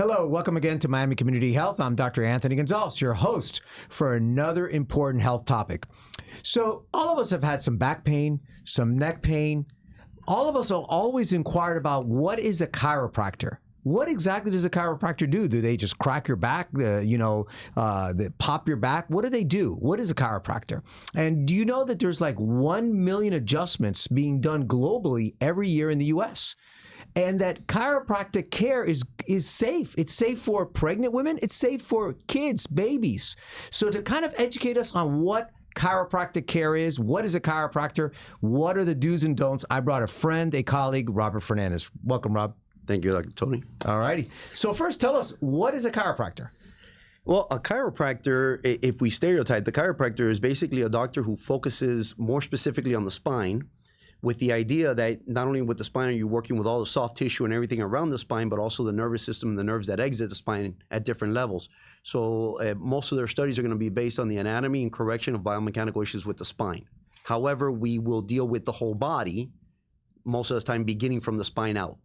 Hello, welcome again to Miami Community Health. I'm Dr. Anthony Gonzalez, your host for another important health topic. So all of us have had some back pain, some neck pain. All of us have always inquired about what is a chiropractor? What exactly does a chiropractor do? Do they just crack your back, they pop your back? What do they do? What is a chiropractor? And do you know that there's like 1 million adjustments being done globally every year in the U.S.? And that chiropractic care is safe. It's safe for pregnant women. It's safe for kids, babies. So to kind of educate us on what chiropractic care is, what is a chiropractor, what are the do's and don'ts, I brought a friend, a colleague, Robert Fernandez. Welcome, Rob. Thank you, Dr. Tony. All righty. So first, tell us, what is a chiropractor? Well, a chiropractor, if we stereotype, the chiropractor is basically a doctor who focuses more specifically on the spine, with the idea that not only with the spine are you working with all the soft tissue and everything around the spine, but also the nervous system and the nerves that exit the spine at different levels. So most of their studies are going to be based on the anatomy and correction of biomechanical issues with the spine. However, we will deal with the whole body most of the time, beginning from the spine out.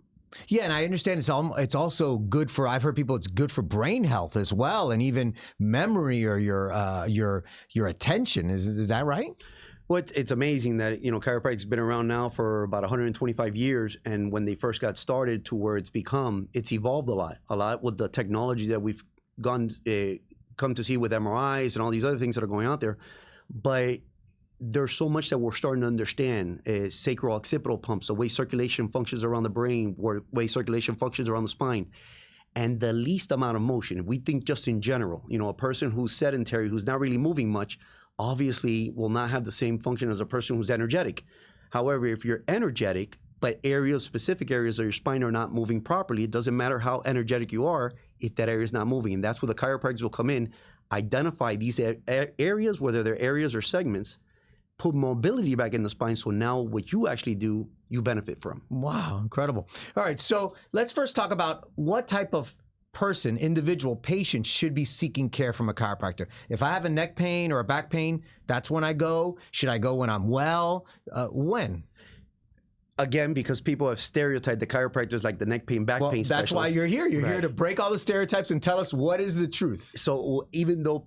Yeah, and I understand it's also good for, I've heard people, it's good for brain health as well, and even memory or your attention. Is that right? Well, it's amazing that, chiropractic's been around now for about 125 years. And when they first got started to where it's evolved a lot with the technology that we've come to see with MRIs and all these other things that are going out there. But there's so much that we're starting to understand. Sacral occipital pumps, the way circulation functions around the brain, way circulation functions around the spine. And the least amount of motion, if we think just in general, a person who's sedentary, who's not really moving much, obviously will not have the same function as a person who's energetic. However, if you're energetic, but specific areas of your spine are not moving properly, it doesn't matter how energetic you are if that area is not moving. And that's where the chiropractors will come in, identify these areas, whether they're areas or segments, put mobility back in the spine, so now what you actually do, you benefit from. Wow, incredible. All right, so let's first talk about what type of person, individual, patient should be seeking care from a chiropractor. If I have a neck pain or a back pain, that's when I go. Should I go when I'm well? When? Again, because people have stereotyped the chiropractors like the neck pain, back pain specialists. That's why you're here. You're here to break all the stereotypes and tell us what is the truth. So even though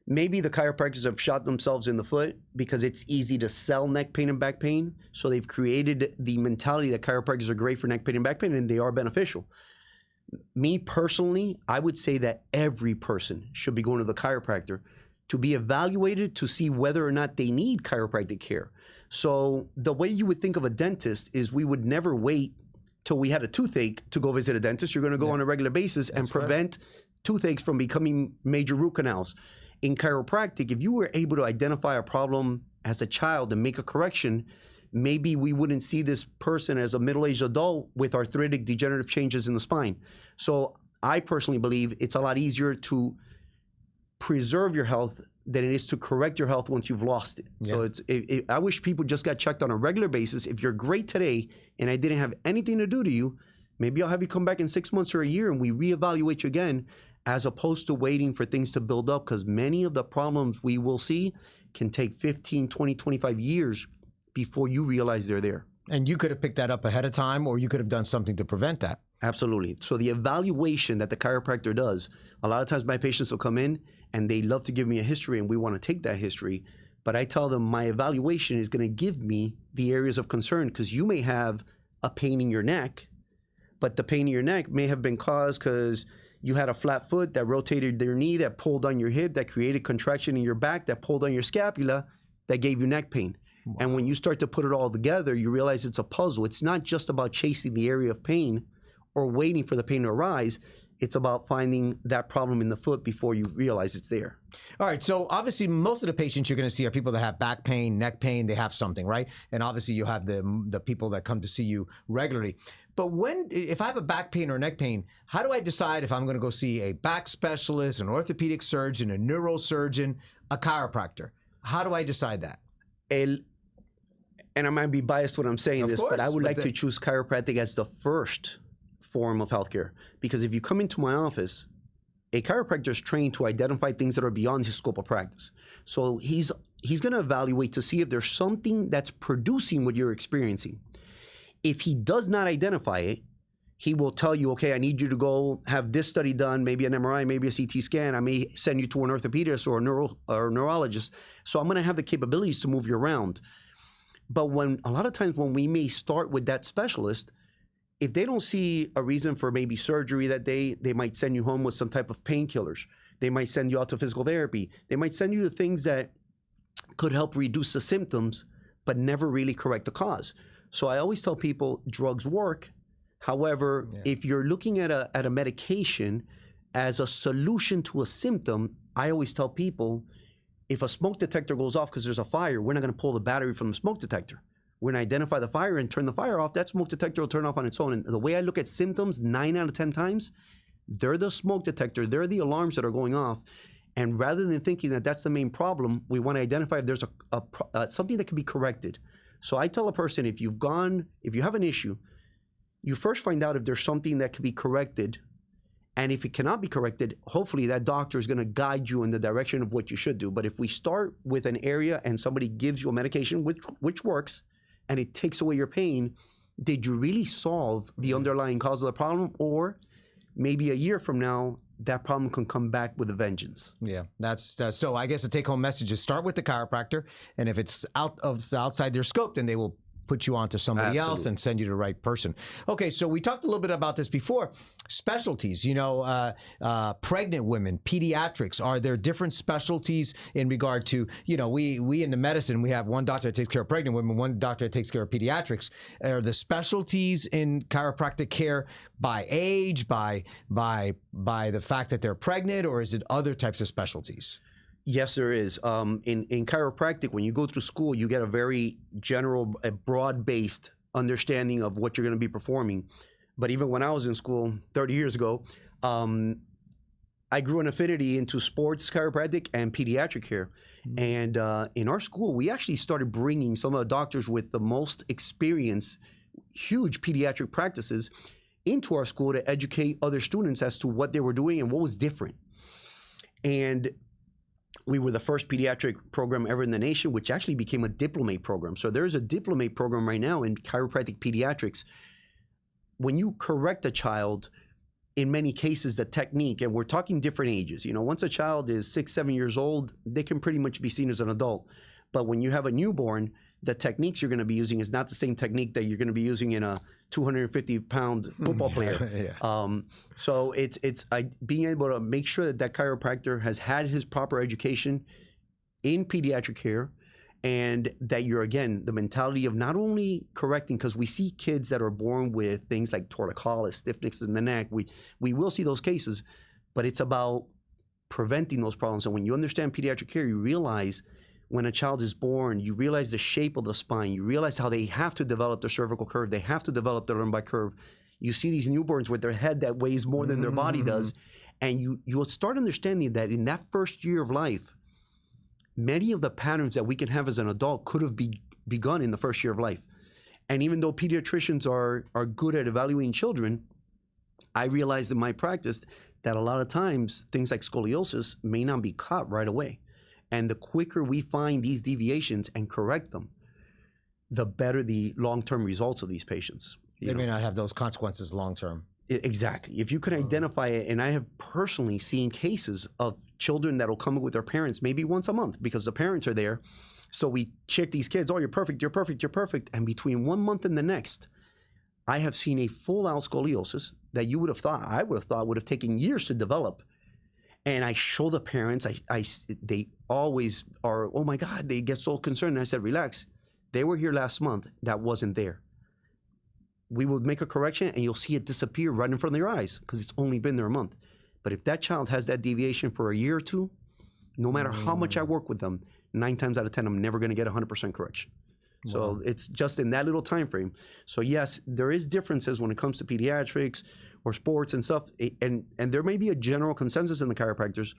maybe the chiropractors have shot themselves in the foot because it's easy to sell neck pain and back pain. So they've created the mentality that chiropractors are great for neck pain and back pain, and they are beneficial. Me personally, I would say that every person should be going to the chiropractor to be evaluated to see whether or not they need chiropractic care. So the way you would think of a dentist is we would never wait till we had a toothache to go visit a dentist. You're going to go on a regular basis and prevent toothaches from becoming major root canals. In chiropractic, if you were able to identify a problem as a child and make a correction, maybe we wouldn't see this person as a middle-aged adult with arthritic degenerative changes in the spine. So I personally believe it's a lot easier to preserve your health than it is to correct your health once you've lost it. Yeah. So I wish people just got checked on a regular basis. If you're great today and I didn't have anything to do to you, maybe I'll have you come back in 6 months or a year and we reevaluate you again, as opposed to waiting for things to build up, because many of the problems we will see can take 15, 20, 25 years before you realize they're there. And you could have picked that up ahead of time, or you could have done something to prevent that. Absolutely. So the evaluation that the chiropractor does, a lot of times my patients will come in and they love to give me a history and we want to take that history, but I tell them my evaluation is going to give me the areas of concern, because you may have a pain in your neck, but the pain in your neck may have been caused because you had a flat foot that rotated your knee, that pulled on your hip, that created contraction in your back, that pulled on your scapula, that gave you neck pain. Wow. And when you start to put it all together, you realize it's a puzzle. It's not just about chasing the area of pain or waiting for the pain to arise. It's about finding that problem in the foot before you realize it's there. All right. So obviously, most of the patients you're going to see are people that have back pain, neck pain. They have something, right? And obviously, you have the people that come to see you regularly. But if I have a back pain or neck pain, how do I decide if I'm going to go see a back specialist, an orthopedic surgeon, a neurosurgeon, a chiropractor? How do I decide that? And I might be biased when I'm saying this, but I would like to choose chiropractic as the first form of healthcare. Because if you come into my office, a chiropractor is trained to identify things that are beyond his scope of practice. So he's going to evaluate to see if there's something that's producing what you're experiencing. If he does not identify it, he will tell you, okay, I need you to go have this study done, maybe an MRI, maybe a CT scan. I may send you to an orthopedist or a neurologist. So I'm going to have the capabilities to move you around. But a lot of times when we may start with that specialist, if they don't see a reason for maybe surgery that day, they might send you home with some type of painkillers. They might send you out to physical therapy. They might send you to things that could help reduce the symptoms, but never really correct the cause. So I always tell people drugs work. However, if you're looking at a medication as a solution to a symptom, I always tell people, if a smoke detector goes off because there's a fire, we're not going to pull the battery from the smoke detector. We're going to identify the fire and turn the fire off. That smoke detector will turn off on its own. And the way I look at symptoms, 9 out of 10 times, they're the smoke detector. They're the alarms that are going off. And rather than thinking that that's the main problem, we want to identify if there's something that can be corrected. So I tell a person, if you have an issue, you first find out if there's something that can be corrected. And if it cannot be corrected, hopefully that doctor is going to guide you in the direction of what you should do. But if we start with an area and somebody gives you a medication which works and it takes away your pain, did you really solve the underlying cause of the problem? Or maybe a year from now, that problem can come back with a vengeance. Yeah, that's so I guess the take-home message is start with the chiropractor, and if it's outside their scope, then they will put you on to somebody else and send you to the right person. Okay, so we talked a little bit about this before. Specialties, pregnant women, pediatrics, are there different specialties in regard to, we in the medicine, we have one doctor that takes care of pregnant women, one doctor that takes care of pediatrics. Are the specialties in chiropractic care by age, by the fact that they're pregnant, or is it other types of specialties? Yes, there is. In chiropractic, when you go through school, you get a very general, broad-based understanding of what you're going to be performing. But even when I was in school 30 years ago, I grew an affinity into sports chiropractic and pediatric care. Mm-hmm. And in our school, we actually started bringing some of the doctors with the most experience, huge pediatric practices, into our school to educate other students as to what they were doing and what was different. And we were the first pediatric program ever in the nation, which actually became a diplomate program. So there's a diplomate program right now in chiropractic pediatrics. When you correct a child, in many cases, the technique, and we're talking different ages. Once a child is 6, 7 years old, they can pretty much be seen as an adult. But when you have a newborn, the techniques you're going to be using is not the same technique that you're going to be using in a 250-pound football player. So it's being able to make sure that chiropractor has had his proper education in pediatric care, and that you're, again, the mentality of not only correcting, because we see kids that are born with things like torticollis, stiffness in the neck. We will see those cases, but it's about preventing those problems. And when you understand pediatric care, you realize when a child is born, you realize the shape of the spine. You realize how they have to develop their cervical curve. They have to develop their lumbar curve. You see these newborns with their head that weighs more than their body does. And you'll start understanding that in that first year of life, many of the patterns that we can have as an adult could have begun in the first year of life. And even though pediatricians are good at evaluating children, I realized in my practice that a lot of times things like scoliosis may not be caught right away. And the quicker we find these deviations and correct them, the better the long-term results of these patients. They may not have those consequences long-term. Exactly. If you can identify it, and I have personally seen cases of children that will come with their parents maybe once a month because the parents are there. So we check these kids, oh, you're perfect, you're perfect, you're perfect. And between 1 month and the next, I have seen a full-out scoliosis that I would have thought would have taken years to develop. And I show the parents, they always are, oh my God, they get so concerned. And I said, relax. They were here last month. That wasn't there. We will make a correction and you'll see it disappear right in front of your eyes because it's only been there a month. But if that child has that deviation for a year or two, no matter how much I work with them, 9 times out of 10, I'm never going to get 100% correction. Wow. So it's just in that little time frame. So yes, there is differences when it comes to pediatrics or sports and stuff. And there may be a general consensus in the chiropractors,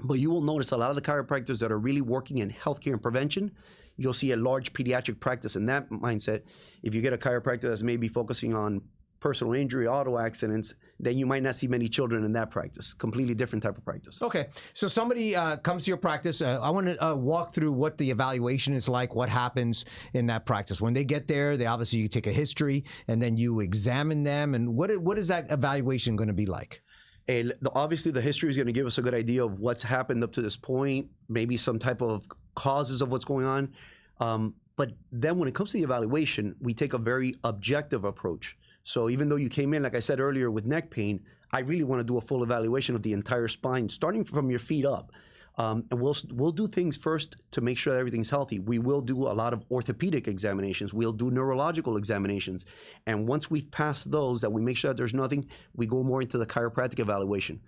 but you will notice a lot of the chiropractors that are really working in healthcare and prevention, you'll see a large pediatric practice in that mindset. If you get a chiropractor that's maybe focusing on personal injury, auto accidents, then you might not see many children in that practice. Completely different type of practice. Okay, so somebody comes to your practice. I want to walk through what the evaluation is like, what happens in that practice. When they get there, you take a history, and then you examine them. And what is that evaluation going to be like? And obviously, the history is going to give us a good idea of what's happened up to this point, maybe some type of causes of what's going on. But then when it comes to the evaluation, we take a very objective approach. So even though you came in, like I said earlier, with neck pain, I really want to do a full evaluation of the entire spine, starting from your feet up. And we'll do things first to make sure that everything's healthy. We will do a lot of orthopedic examinations. We'll do neurological examinations. And once we've passed those, that we make sure that there's nothing, we go more into the chiropractic evaluation.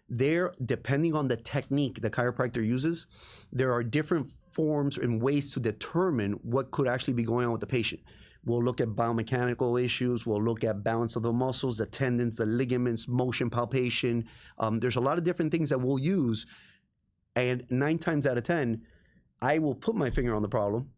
There, depending on the technique the chiropractor uses, there are different forms and ways to determine what could actually be going on with the patient. We'll look at biomechanical issues. We'll look at balance of the muscles, the tendons, the ligaments, motion palpation. There's a lot of different things that we'll use. And 9 times out of 10, I will put my finger on the problem,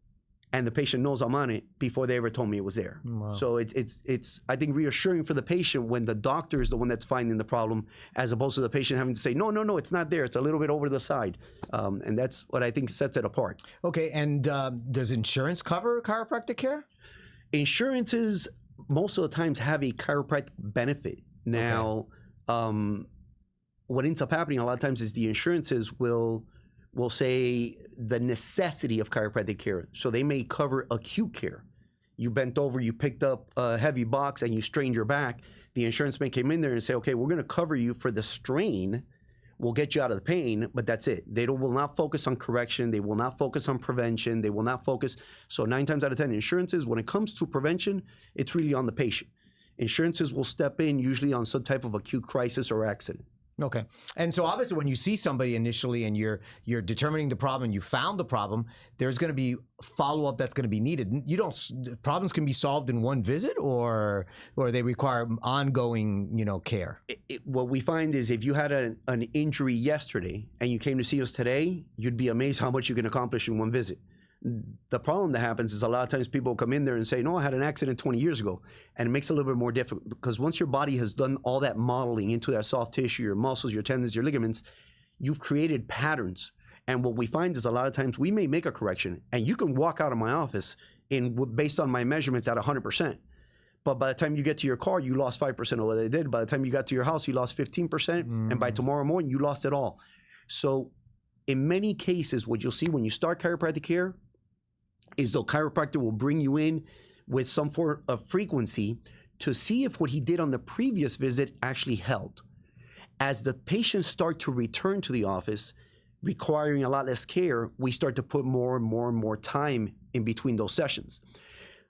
and the patient knows I'm on it before they ever told me it was there. Wow. So it's I think reassuring for the patient when the doctor is the one that's finding the problem, as opposed to the patient having to say, no, it's not there. It's a little bit over the side. And that's what I think sets it apart. Okay, and does insurance cover chiropractic care? Insurances most of the times have a chiropractic benefit. Now, what ends up happening a lot of times is the insurances will say the necessity of chiropractic care. So they may cover acute care. You bent over, you picked up a heavy box, and you strained your back. The insurance man came in there and say, okay, we're going to cover you for the strain. We'll get you out of the pain, but that's it. They will not focus on correction. They will not focus on prevention. They will not focus. So 9 times out of 10, insurances, when it comes to prevention, it's really on the patient. Insurances will step in usually on some type of acute crisis or accident. Okay. And so obviously when you see somebody initially and you're determining the problem, you found the problem, there's going to be follow-up that's going to be needed. Problems can be solved in one visit, or they require ongoing, care. What we find is if you had an injury yesterday and you came to see us today, you'd be amazed how much you can accomplish in one visit. The problem that happens is a lot of times people come in there and say, no, I had an accident 20 years ago. And it makes it a little bit more difficult because once your body has done all that modeling into that soft tissue, your muscles, your tendons, your ligaments, you've created patterns. And what we find is a lot of times we may make a correction and you can walk out of my office based on my measurements at 100%. But by the time you get to your car, you lost 5% of what they did. By the time you got to your house, you lost 15%. And by tomorrow morning, you lost it all. So in many cases, what you'll see when you start chiropractic care is the chiropractor will bring you in with some form of frequency to see if what he did on the previous visit actually held. As the patients start to return to the office, requiring a lot less care, we start to put more and more and more time in between those sessions.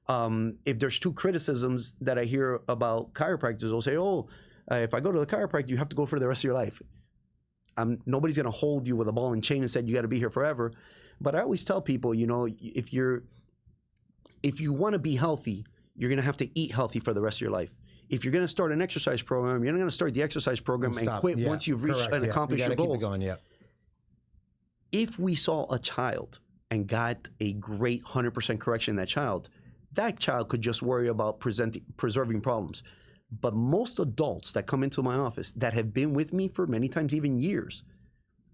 If there's 2 criticisms that I hear about chiropractors, they'll say, if I go to the chiropractor, you have to go for the rest of your life. Nobody's going to hold you with a ball and chain and say, you got to be here forever. But I always tell people, if you want to be healthy, you're going to have to eat healthy for the rest of your life. If you're going to start an exercise program, you're not going to start the exercise program and quit once you've reached and accomplished your goals. Keep it going, If we saw a child and got a great 100% correction in that child could just worry about preserving problems. But most adults that come into my office that have been with me for many times, even years,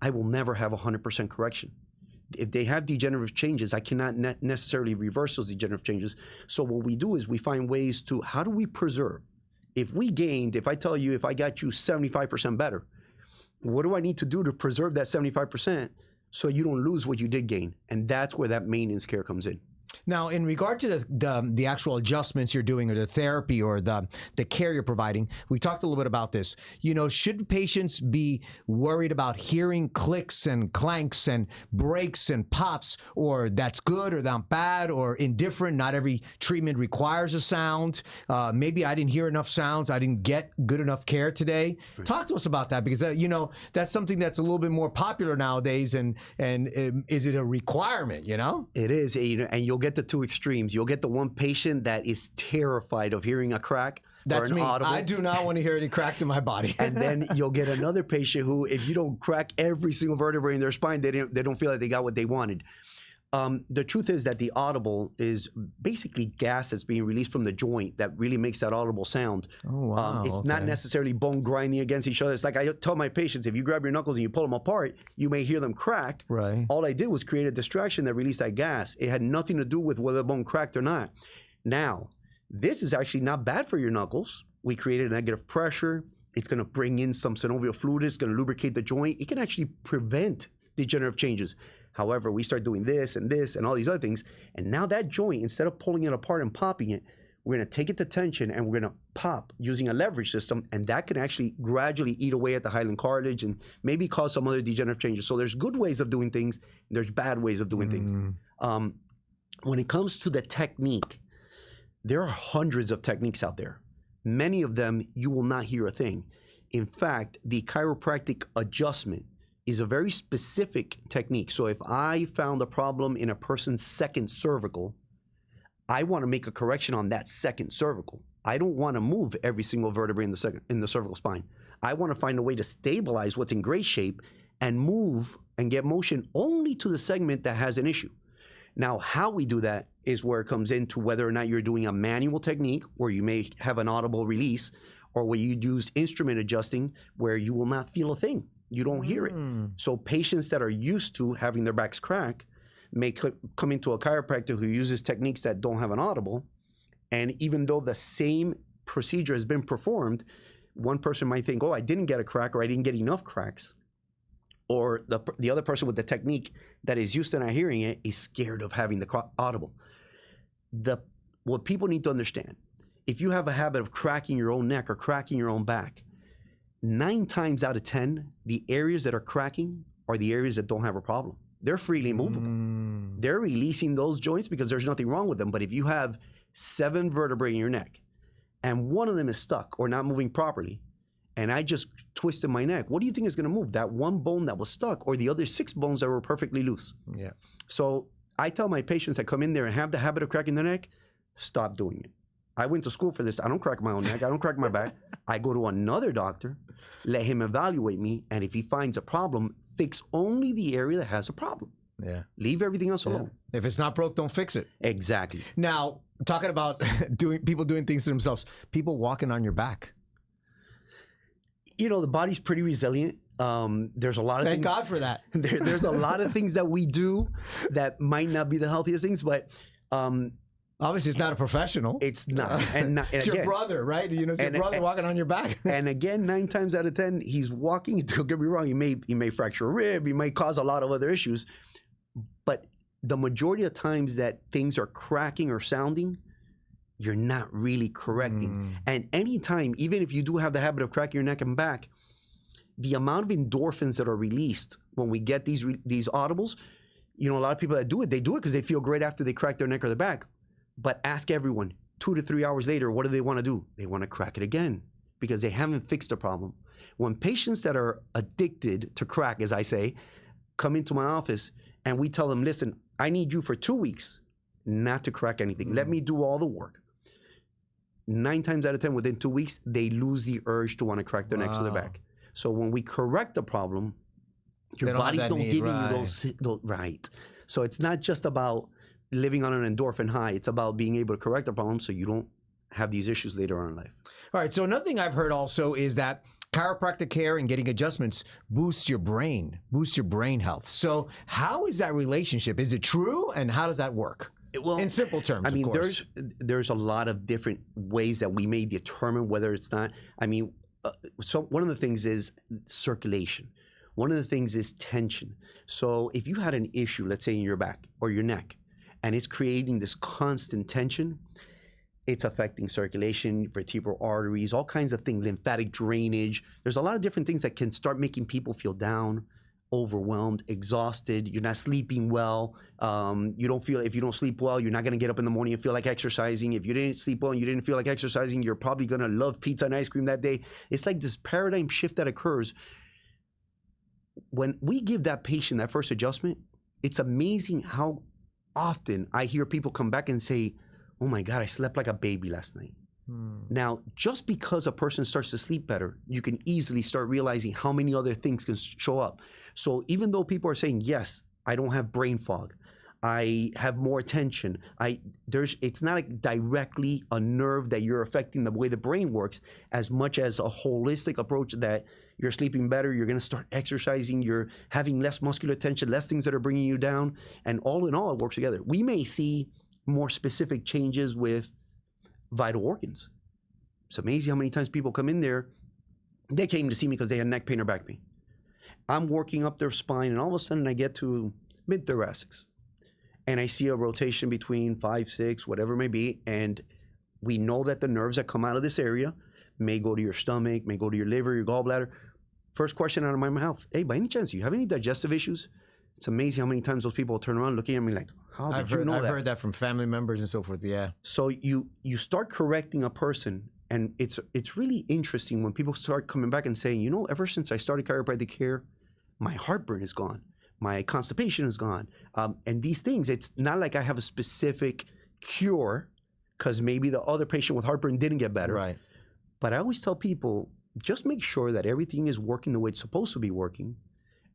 I will never have 100% correction. If they have degenerative changes, I cannot necessarily reverse those degenerative changes. So what we do is we find ways to, how do we preserve? If I tell you, if I got you 75% better, what do I need to do to preserve that 75% so you don't lose what you did gain? And that's where that maintenance care comes in. Now, in regard to the actual adjustments you're doing, or the therapy, or the care you're providing, we talked a little bit about this. Should patients be worried about hearing clicks and clanks and breaks and pops, or that's good or that's bad or indifferent? Not every treatment requires a sound. Maybe I didn't hear enough sounds. I didn't get good enough care today. Right. Talk to us about that, because that's something that's a little bit more popular nowadays. And is it a requirement? It is, and you'll get the 2 extremes. You'll get the one patient that is terrified of hearing a crack. That's or an me. audible. I do not want to hear any cracks in my body. And then you'll get another patient who, if you don't crack every single vertebrae in their spine, they don't feel like they got what they wanted. The truth is that the audible is basically gas that's being released from the joint that really makes that audible sound. Oh, wow. It's not necessarily bone grinding against each other. It's like I tell my patients, if you grab your knuckles and you pull them apart, you may hear them crack. Right. All I did was create a distraction that released that gas. It had nothing to do with whether the bone cracked or not. Now, this is actually not bad for your knuckles. We created negative pressure. It's going to bring in some synovial fluid. It's going to lubricate the joint. It can actually prevent degenerative changes. However, we start doing this and all these other things, and now that joint, instead of pulling it apart and popping it, we're going to take it to tension and we're going to pop using a leverage system, and that can actually gradually eat away at the hyaline cartilage and maybe cause some other degenerative changes. So there's good ways of doing things, and there's bad ways of doing things. When it comes to the technique, there are hundreds of techniques out there. Many of them, you will not hear a thing. In fact, the chiropractic adjustment is a very specific technique. So if I found a problem in a person's second cervical, I want to make a correction on that second cervical. I don't want to move every single vertebrae in the cervical spine. I want to find a way to stabilize what's in great shape and move and get motion only to the segment that has an issue. Now, how we do that is where it comes into whether or not you're doing a manual technique where you may have an audible release, or where you use instrument adjusting where you will not feel a thing. You don't hear it. So patients that are used to having their backs crack may come into a chiropractor who uses techniques that don't have an audible. And even though the same procedure has been performed, one person might think, oh, I didn't get a crack, or I didn't get enough cracks. Or the other person with the technique that is used to not hearing it is scared of having the audible. What people need to understand, if you have a habit of cracking your own neck or cracking your own back, 9 times out of 10, the areas that are cracking are the areas that don't have a problem. They're freely movable. They're releasing those joints because there's nothing wrong with them. But if you have 7 vertebrae in your neck and one of them is stuck or not moving properly, and I just twisted my neck, what do you think is going to move? That one bone that was stuck or the other 6 bones that were perfectly loose? Yeah. So I tell my patients that come in there and have the habit of cracking their neck, stop doing it. I went to school for this. I don't crack my own neck. I don't crack my back. I go to another doctor, let him evaluate me, and if he finds a problem, fix only the area that has a problem. Yeah. Leave everything else alone. If it's not broke, don't fix it. Exactly. Now, talking about people doing things to themselves, people walking on your back. You know, the body's pretty resilient. There's a lot of Thank things. God for that. There's a lot of things that we do that might not be the healthiest things, but obviously it's not a professional. It's not. And it's again, your brother, right? You know, it's your brother walking on your back. And again, 9 times out of 10, he's walking. Don't get me wrong. He may fracture a rib. He may cause a lot of other issues. But the majority of times that things are cracking or sounding, you're not really correcting. And anytime, even if you do have the habit of cracking your neck and back, the amount of endorphins that are released when we get these audibles, you know, a lot of people that do it, they do it because they feel great after they crack their neck or their back. But ask everyone, 2 to 3 hours later, what do they want to do? They want to crack it again because they haven't fixed the problem. When patients that are addicted to crack, as I say, come into my office and we tell them, listen, I need you for 2 weeks not to crack anything. Let me do all the work. 9 times out of 10, within 2 weeks, they lose the urge to want to crack their necks or their back. So when we correct the problem, your body's don't give you those right. So it's not just about living on an endorphin high. It's about being able to correct the problem so you don't have these issues later on in life. All right. So another thing I've heard also is that chiropractic care and getting adjustments boosts your brain health. So how is that relationship? Is it true? And how does that work? Well, in simple terms, I mean, of course. there's a lot of different ways that we may determine whether it's not. I mean, so one of the things is circulation. One of the things is tension. So if you had an issue, let's say in your back or your neck, and it's creating this constant tension, it's affecting circulation, vertebral arteries, all kinds of things, lymphatic drainage. There's a lot of different things that can start making people feel down, overwhelmed, exhausted. You're not sleeping well. You don't feel, if you don't sleep well, you're not going to get up in the morning and feel like exercising. If you didn't sleep well and you didn't feel like exercising, you're probably going to love pizza and ice cream that day. It's like this paradigm shift that occurs. When we give that patient that first adjustment, it's amazing how often I hear people come back and say, oh my God, I slept like a baby last night. Now, just because a person starts to sleep better, you can easily start realizing how many other things can show up. So even though people are saying, yes, I don't have brain fog, I have more attention. It's not like directly a nerve that you're affecting the way the brain works, as much as a holistic approach that you're sleeping better, you're going to start exercising, you're having less muscular tension, less things that are bringing you down, and all in all, it works together. We may see more specific changes with vital organs. It's amazing how many times people come in there, they came to see me because they had neck pain or back pain. I'm working up their spine, and all of a sudden I get to mid-thoracics. And I see a rotation between 5, 6, whatever it may be. And we know that the nerves that come out of this area may go to your stomach, may go to your liver, your gallbladder. First question out of my mouth, hey, by any chance, do you have any digestive issues? It's amazing how many times those people turn around looking at me like, how did you know that? I've heard that from family members and so forth, yeah. So you start correcting a person, and it's really interesting when people start coming back and saying, you know, ever since I started chiropractic care, my heartburn is gone. My constipation is gone. And these things, it's not like I have a specific cure because maybe the other patient with heartburn didn't get better. Right. But I always tell people, just make sure that everything is working the way it's supposed to be working.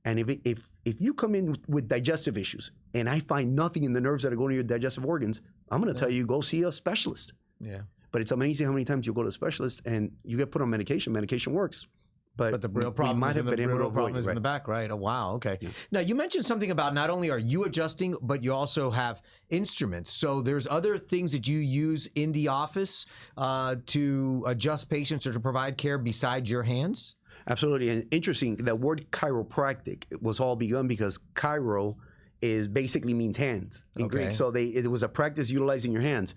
And if you come in with digestive issues and I find nothing in the nerves that are going to your digestive organs, I'm going to tell you, go see a specialist. Yeah. But it's amazing how many times you go to a specialist and you get put on medication. Medication works. But the real problem is in the back, right? Oh, wow. Okay. Yeah. Now, you mentioned something about not only are you adjusting, but you also have instruments. So there's other things that you use in the office to adjust patients or to provide care besides your hands? Absolutely. And interesting, that word chiropractic was all begun because chiro basically means hands in Greek. So it was a practice utilizing your hands.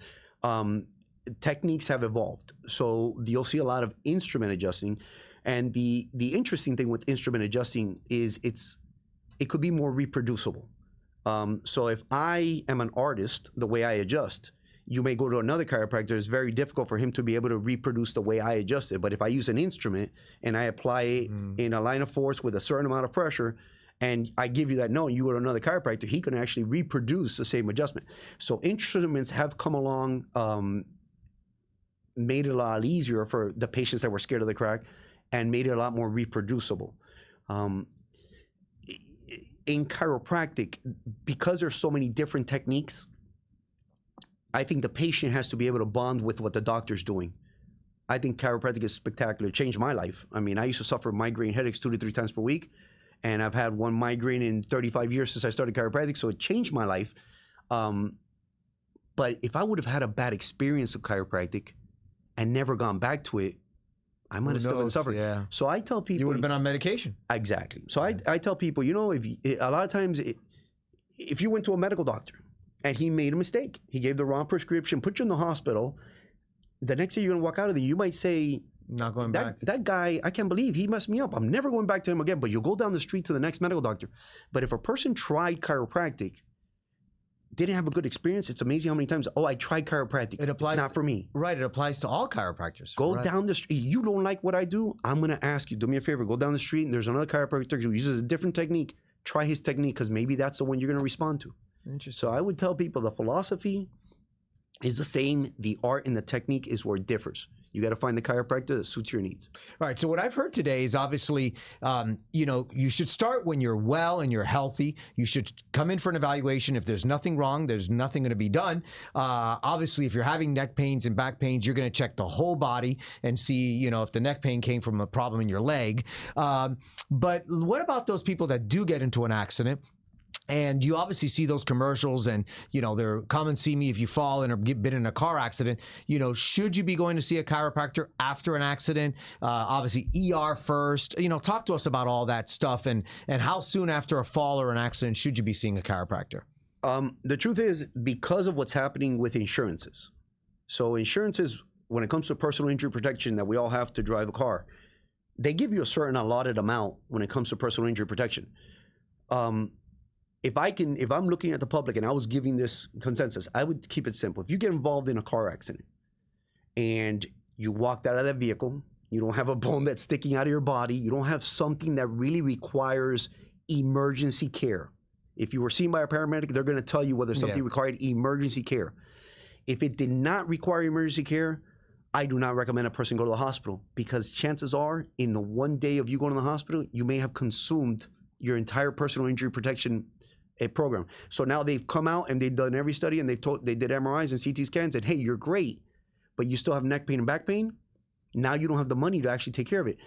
Techniques have evolved. So you'll see a lot of instrument adjusting. And the interesting thing with instrument adjusting is it could be more reproducible. So if I am an artist, the way I adjust, you may go to another chiropractor. It's very difficult for him to be able to reproduce the way I adjust it. But if I use an instrument and I apply it in a line of force with a certain amount of pressure, and I give you that note, you go to another chiropractor, he can actually reproduce the same adjustment. So instruments have come along, made it a lot easier for the patients that were scared of the crack, and made it a lot more reproducible. In chiropractic, because there's so many different techniques, I think the patient has to be able to bond with what the doctor's doing. I think chiropractic is spectacular. It changed my life. I mean, I used to suffer migraine headaches 2 to 3 times per week, and I've had one migraine in 35 years since I started chiropractic, so it changed my life. But if I would have had a bad experience of chiropractic and never gone back to it, I might have still been suffering. Yeah. So I tell people, you would have been on medication. Exactly. So I tell people, you know, a lot of times, if you went to a medical doctor and he made a mistake, he gave the wrong prescription, put you in the hospital, the next day you're going to walk out of there, you might say, not going back. That guy, I can't believe he messed me up. I'm never going back to him again. But you'll go down the street to the next medical doctor. But if a person tried chiropractic, didn't have a good experience, it's amazing how many times, oh, I tried chiropractic. It's not for me. Right. It applies to all chiropractors. Go down the street. You don't like what I do? I'm going to ask you, do me a favor, go down the street and there's another chiropractor who uses a different technique. Try his technique because maybe that's the one you're going to respond to. Interesting. So I would tell people the philosophy is the same. The art and the technique is where it differs. You got to find the chiropractor that suits your needs. All right. So what I've heard today is obviously, you should start when you're well and you're healthy. You should come in for an evaluation. If there's nothing wrong, there's nothing going to be done. Obviously, if you're having neck pains and back pains, you're going to check the whole body and see, if the neck pain came from a problem in your leg. But what about those people that do get into an accident? And you obviously see those commercials and, they're come and see me if you fall and have been in a car accident. Should you be going to see a chiropractor after an accident? Obviously, ER first. Talk to us about all that stuff and how soon after a fall or an accident should you be seeing a chiropractor? The truth is, because of what's happening with insurances. So insurances, when it comes to personal injury protection that we all have to drive a car, they give you a certain allotted amount when it comes to personal injury protection. If I'm looking at the public and I was giving this consensus, I would keep it simple. If you get involved in a car accident and you walked out of that vehicle, you don't have a bone that's sticking out of your body, you don't have something that really requires emergency care. If you were seen by a paramedic, they're going to tell you whether something required emergency care. If it did not require emergency care, I do not recommend a person go to the hospital because chances are in the one day of you going to the hospital, you may have consumed your entire personal injury protection a program. So now they've come out and they've done every study and they did MRIs and CT scans and hey, you're great, but you still have neck pain and back pain. Now you don't have the money to actually take care of it.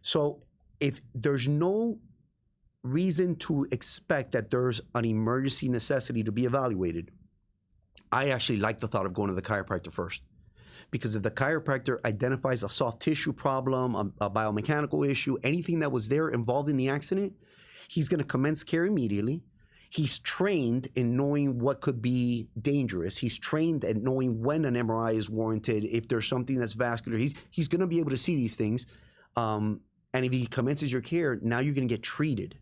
So if there's no reason to expect that there's an emergency necessity to be evaluated, I actually like the thought of going to the chiropractor first. Because if the chiropractor identifies a soft tissue problem, a biomechanical issue, anything that was there involved in the accident, he's going to commence care immediately. He's trained in knowing what could be dangerous. He's trained at knowing when an MRI is warranted. If there's something that's vascular, he's going to be able to see these things. And if he commences your care, now you're going to get treated.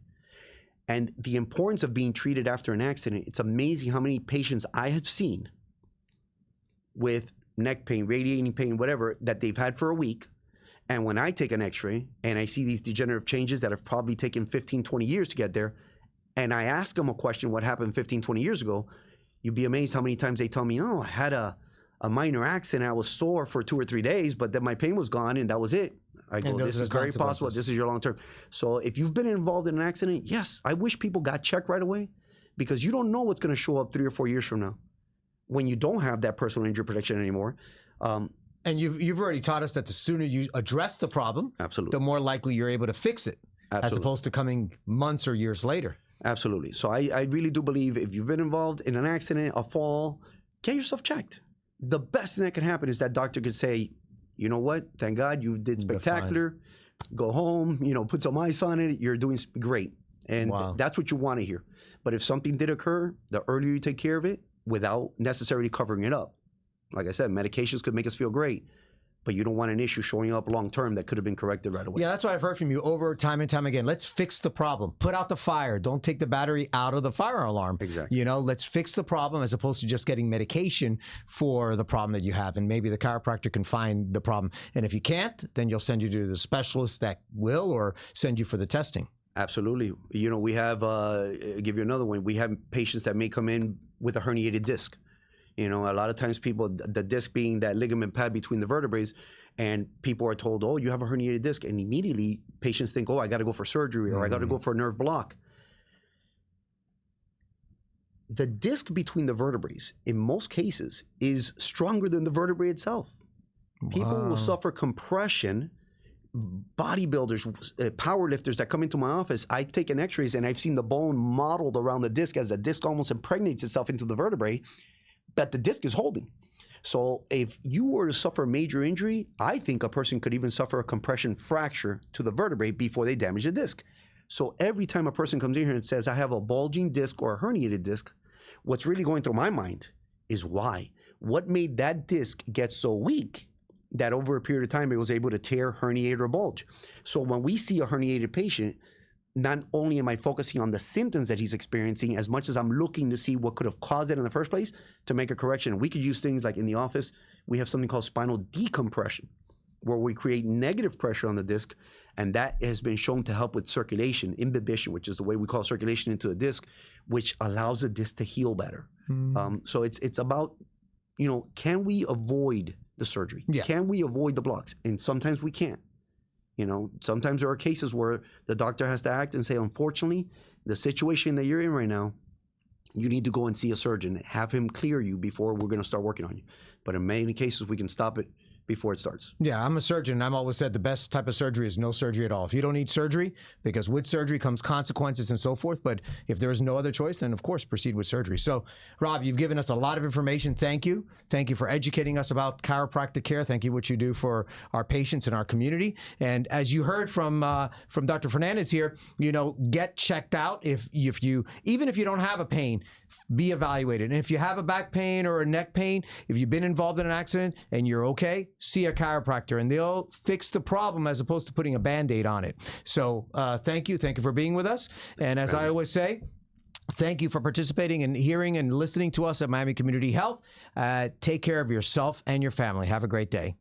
And the importance of being treated after an accident, it's amazing how many patients I have seen with neck pain, radiating pain, whatever, that they've had for a week. And when I take an x-ray and I see these degenerative changes that have probably taken 15, 20 years to get there, and I ask them a question, what happened 15, 20 years ago, you'd be amazed how many times they tell me, no, I had a minor accident, I was sore for 2 or 3 days, but then my pain was gone and that was it. I go, this is very possible, this is your long-term. So if you've been involved in an accident, yes, I wish people got checked right away because you don't know what's going to show up 3 or 4 years from now when you don't have that personal injury protection anymore. And you've already taught us that the sooner you address the problem, absolutely, the more likely you're able to fix it, absolutely, as opposed to coming months or years later. Absolutely. So I really do believe if you've been involved in an accident, a fall, get yourself checked. The best thing that can happen is that doctor could say, you know what, thank God you did spectacular, go home, put some ice on it, you're doing great. And that's what you want to hear. But if something did occur, the earlier you take care of it without necessarily covering it up. Like I said, medications could make us feel great, but you don't want an issue showing up long-term that could have been corrected right away. Yeah, that's what I've heard from you over time and time again. Let's fix the problem. Put out the fire. Don't take the battery out of the fire alarm. Exactly. Let's fix the problem as opposed to just getting medication for the problem that you have. And maybe the chiropractor can find the problem. And if you can't, then you'll send you to the specialist that will or send you for the testing. Absolutely. We have, I'll give you another one. We have patients that may come in with a herniated disc. A lot of times the disc being that ligament pad between the vertebrae, and people are told, oh, you have a herniated disc. And immediately patients think, oh, I got to go for surgery or I got to go for a nerve block. The disc between the vertebrae, in most cases, is stronger than the vertebrae itself. People will suffer compression. Bodybuilders, powerlifters that come into my office, I take an x-rays and I've seen the bone modeled around the disc as the disc almost impregnates itself into the vertebrae that the disc is holding. So if you were to suffer a major injury, I think a person could even suffer a compression fracture to the vertebrae before they damage the disc. So every time a person comes in here and says, I have a bulging disc or a herniated disc, what's really going through my mind is why? What made that disc get so weak that over a period of time it was able to tear, herniate, or bulge? So when we see a herniated patient, not only am I focusing on the symptoms that he's experiencing as much as I'm looking to see what could have caused it in the first place to make a correction. We could use things like in the office, we have something called spinal decompression, where we create negative pressure on the disc, and that has been shown to help with circulation, imbibition, which is the way we call circulation into the disc, which allows the disc to heal better. So it's about, can we avoid the surgery? Yeah. Can we avoid the blocks? And sometimes we can't. Sometimes there are cases where the doctor has to act and say, unfortunately, the situation that you're in right now, you need to go and see a surgeon, have him clear you before we're going to start working on you. But in many cases, we can stop it before it starts. Yeah, I'm a surgeon. I've always said the best type of surgery is no surgery at all. If you don't need surgery, because with surgery comes consequences and so forth, but if there is no other choice, then of course proceed with surgery. So, Rob, you've given us a lot of information. Thank you. Thank you for educating us about chiropractic care. Thank you what you do for our patients and our community. And as you heard from Dr. Fernandez here, get checked out. Even if you don't have a pain, be evaluated. And if you have a back pain or a neck pain, if you've been involved in an accident and you're okay, see a chiropractor and they'll fix the problem as opposed to putting a Band-Aid on it. So thank you. Thank you for being with us. And as I always say, thank you for participating and hearing and listening to us at Miami Community Health. Take care of yourself and your family. Have a great day.